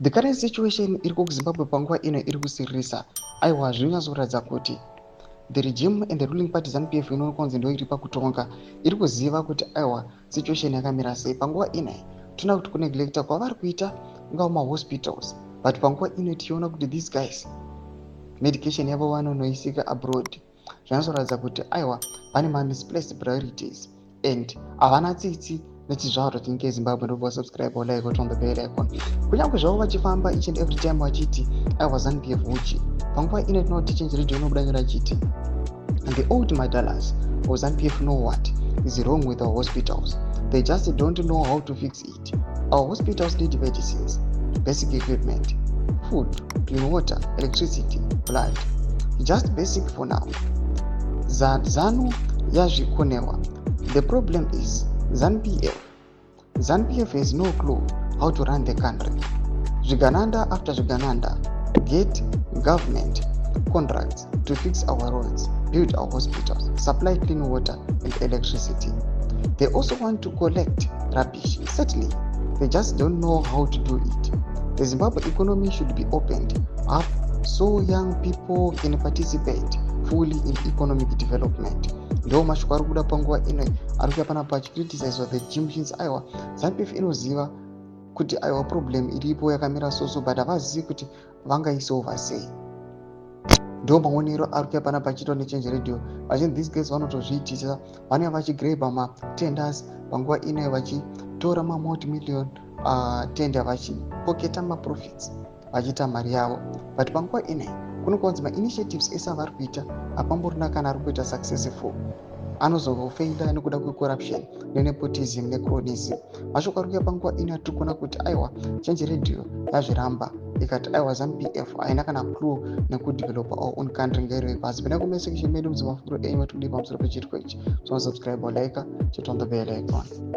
The current situation iri kuZimbabwe panguva ino iri kusiririsa. Aiwa, zvinonyatsoratidza kuti the regime and the ruling party ZANU-PF inokunzi ndo iri pakutonga iri kuziva kuti aiwa situation yakamira sei. Panguva ino tinoona kuti kuneglecta kwavari kuita ungava mahospitals, but panguva ino tichiona kuti these guys medication yavo vanonoisika abroad. Zvinoratidza kuti aiwa vane misplaced priorities and havana tsitsi nechizvaro tinge Zimbabwe. Ndobva subscribe like on the bell icon. Kunyange zvavo vachifamba each and every time vachiti aiwa ZANU-PF uchi. Panguva ino tinoti Change Radio inobudanyira chiti and the old madalas or ZANU-PF know what is wrong with our hospitals. They just don't know how to fix it. Our hospitals need medicines, basic equipment, food, clean water, electricity, blood. Just basic for now. ZANU yazvikonewa. The problem is ZANU-PF. ZANU-PF has no clue how to run the country. Zvigananda after Zvigananda get government contracts to fix our roads, build our hospitals, supply clean water and electricity. They also want to collect rubbish. Certainly, they just don't know how to do it. The Zimbabwe economy should be opened up so young people can participate fully in economic development. Ndo mashoko ari kuda panguva ino ari kuuya panapa achicriticize the regime. Aiwa ZANU-PF inoziva kuti aiwa problem iripo yakamira so but havazivi kuti vangaisolva sei. Ndo maonero ari kuuya panapa achiitwa neChange Radio vachinzi these guys vanotozviitisa, vanenge vachigreba matenders panguva ino vachitora multi-million tender vachipoketa maprofits vachiita mari yavo. But panguva ino kunokwanzi initiatives ese avari kuita hapamborina kana ari kuita successful, anozofeila nekuda kwecorruption nenepotism necronism. Mashoko ari kuuya panguva ino atiri kuona kuti aiwa Change Radio yazviramba ikati aiwa ZANU-PF haina kana clue nekudevelopa our own country ngairo pasi. Penda comment section medu muzimafuro enyu vatikudipa pamusoro pechitiko ichi. So subscribe or like, chit on the bell icon.